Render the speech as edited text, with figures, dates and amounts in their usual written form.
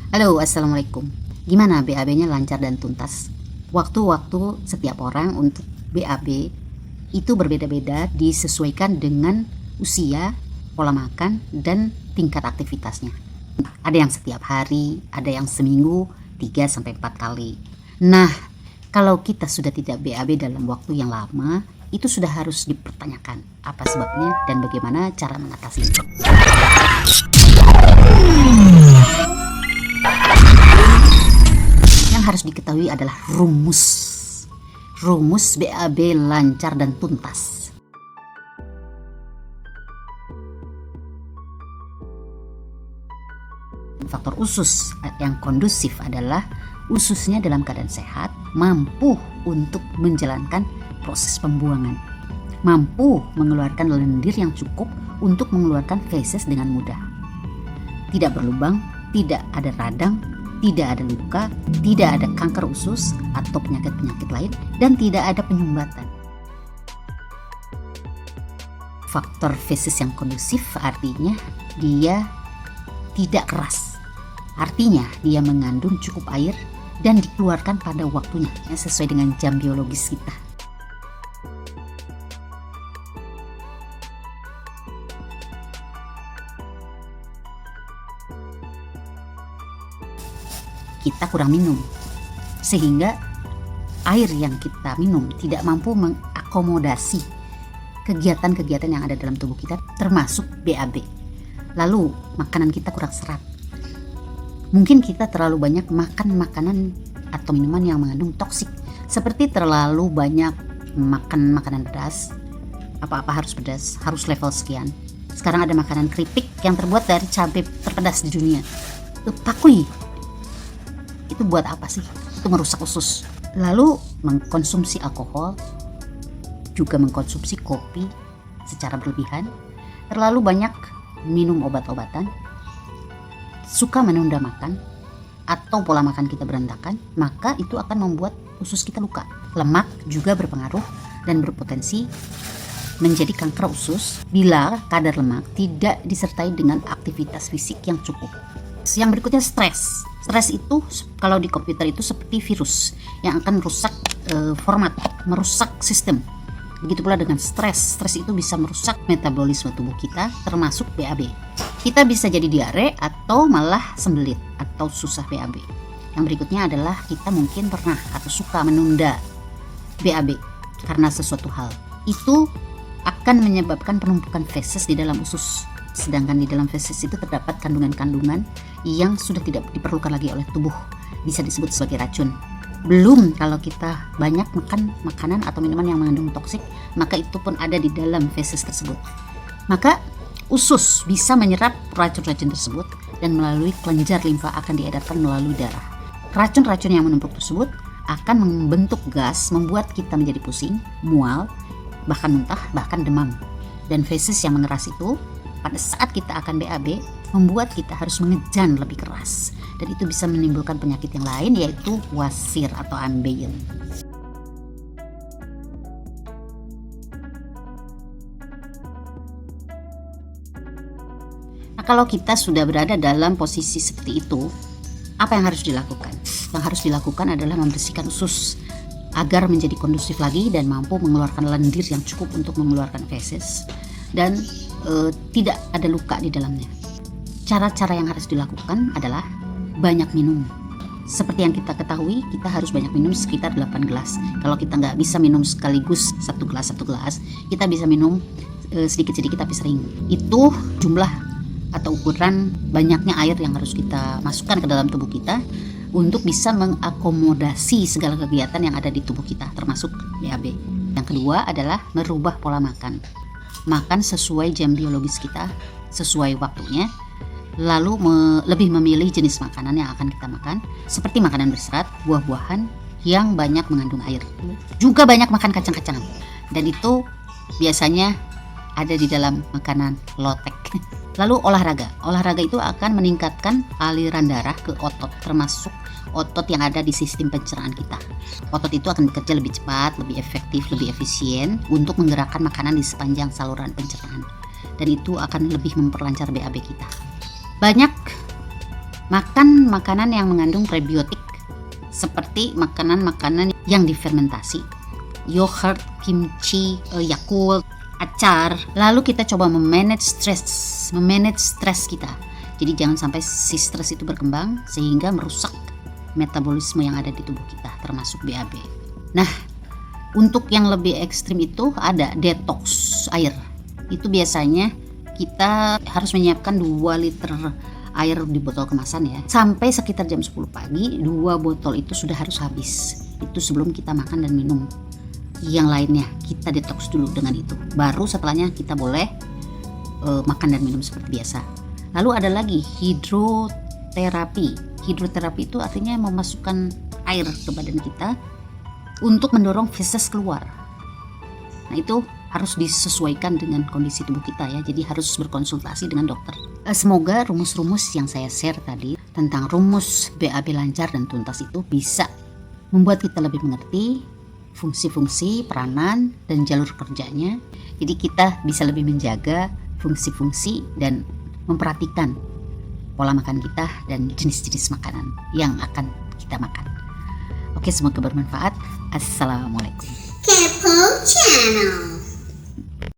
Halo, assalamualaikum. Gimana BAB-nya lancar dan tuntas? Waktu-waktu setiap orang untuk BAB itu berbeda-beda disesuaikan dengan usia, pola makan, dan tingkat aktivitasnya. Ada yang setiap hari, ada yang seminggu 3-4 kali. Nah, kalau kita sudah tidak BAB dalam waktu yang lama, itu sudah harus dipertanyakan apa sebabnya dan bagaimana cara mengatasinya. Yang harus diketahui adalah rumus BAB lancar dan tuntas. Faktor usus yang kondusif adalah ususnya dalam keadaan sehat, mampu untuk menjalankan proses pembuangan, mampu mengeluarkan lendir yang cukup untuk mengeluarkan feses dengan mudah, tidak berlubang, tidak ada radang, tidak ada luka, tidak ada kanker usus atau penyakit-penyakit lain, dan tidak ada penyumbatan. Faktor feses yang kondusif artinya dia tidak keras. Artinya dia mengandung cukup air dan dikeluarkan pada waktunya sesuai dengan jam biologis kita. Kita kurang minum, sehingga air yang kita minum tidak mampu mengakomodasi kegiatan-kegiatan yang ada dalam tubuh kita, termasuk BAB. Lalu makanan kita kurang serat. Mungkin kita terlalu banyak makan makanan atau minuman yang mengandung toksik, seperti terlalu banyak makan makanan pedas. Apa-apa harus pedas, harus level sekian. Sekarang ada makanan keripik yang terbuat dari cabai terpedas di dunia. Itu takui. Itu buat apa sih? Itu merusak usus. Lalu mengkonsumsi alkohol, juga mengkonsumsi kopi secara berlebihan, terlalu banyak minum obat-obatan, suka menunda makan, atau pola makan kita berantakan, maka itu akan membuat usus kita luka. Lemak juga berpengaruh dan berpotensi menjadi kanker usus bila kadar lemak tidak disertai dengan aktivitas fisik yang cukup. Yang berikutnya stres. Stres itu kalau di komputer itu seperti virus yang akan merusak format, merusak sistem. Begitu pula dengan stres. Stres itu bisa merusak metabolisme tubuh kita, termasuk BAB. Kita bisa jadi diare atau malah sembelit atau susah BAB. Yang berikutnya adalah kita mungkin pernah atau suka menunda BAB karena sesuatu hal. Itu akan menyebabkan penumpukan feses di dalam usus. Sedangkan di dalam feses itu terdapat kandungan-kandungan yang sudah tidak diperlukan lagi oleh tubuh, bisa disebut sebagai racun. Belum kalau kita banyak makan makanan atau minuman yang mengandung toksik, maka itu pun ada di dalam feses tersebut. Maka usus bisa menyerap racun-racun tersebut dan melalui kelenjar limfa akan diedarkan melalui darah. Racun-racun yang menumpuk tersebut akan membentuk gas, membuat kita menjadi pusing, mual, bahkan muntah, bahkan demam. Dan feses yang mengeras itu pada saat kita akan BAB membuat kita harus mengejan lebih keras, dan itu bisa menimbulkan penyakit yang lain, yaitu wasir atau ambeien. Nah, kalau kita sudah berada dalam posisi seperti itu, apa yang harus dilakukan? Yang harus dilakukan adalah membersihkan usus agar menjadi kondusif lagi dan mampu mengeluarkan lendir yang cukup untuk mengeluarkan feses dan tidak ada luka di dalamnya. Cara-cara yang harus dilakukan adalah banyak minum. Seperti yang kita ketahui, kita harus banyak minum sekitar 8 gelas. Kalau kita nggak bisa minum sekaligus satu gelas, kita bisa minum sedikit-sedikit tapi sering. Itu jumlah atau ukuran banyaknya air yang harus kita masukkan ke dalam tubuh kita untuk bisa mengakomodasi segala kegiatan yang ada di tubuh kita, termasuk BAB. Yang kedua adalah merubah pola makan. Makan sesuai jam biologis kita, sesuai waktunya. Lalu lebih memilih jenis makanan yang akan kita makan, seperti makanan berserat, buah-buahan yang banyak mengandung air. Juga banyak makan kacang-kacangan, dan itu biasanya ada di dalam makanan lotek. Lalu olahraga itu akan meningkatkan aliran darah ke otot, termasuk otot yang ada di sistem pencernaan kita. Otot itu akan bekerja lebih cepat, lebih efektif, lebih efisien untuk menggerakkan makanan di sepanjang saluran pencernaan, dan itu akan lebih memperlancar BAB kita. Banyak Makan makanan yang mengandung prebiotik seperti makanan-makanan yang difermentasi, yogurt, kimchi, Yakult, acar. Lalu kita coba memanage stres kita. Jadi jangan sampai si stres itu berkembang sehingga merusak metabolisme yang ada di tubuh kita, termasuk BAB. Nah, untuk yang lebih ekstrim itu ada detox air. Itu biasanya kita harus menyiapkan 2 liter air di botol kemasan ya. Sampai sekitar jam 10 pagi 2 botol itu sudah harus habis. Itu sebelum kita makan dan minum. Yang lainnya kita detox dulu dengan itu. Baru setelahnya kita boleh makan dan minum seperti biasa. Lalu ada lagi hidroterapi. Hidroterapi itu artinya memasukkan air ke badan kita untuk mendorong feses keluar. Nah, itu harus disesuaikan dengan kondisi tubuh kita ya. Jadi harus berkonsultasi dengan dokter. Semoga rumus-rumus yang saya share tadi tentang rumus BAB lancar dan tuntas itu bisa membuat kita lebih mengerti fungsi-fungsi, peranan, dan jalur kerjanya. Jadi kita bisa lebih menjaga fungsi-fungsi dan memperhatikan pola makan kita dan jenis-jenis makanan yang akan kita makan. Oke, semoga bermanfaat. Assalamualaikum. Kepo Channel.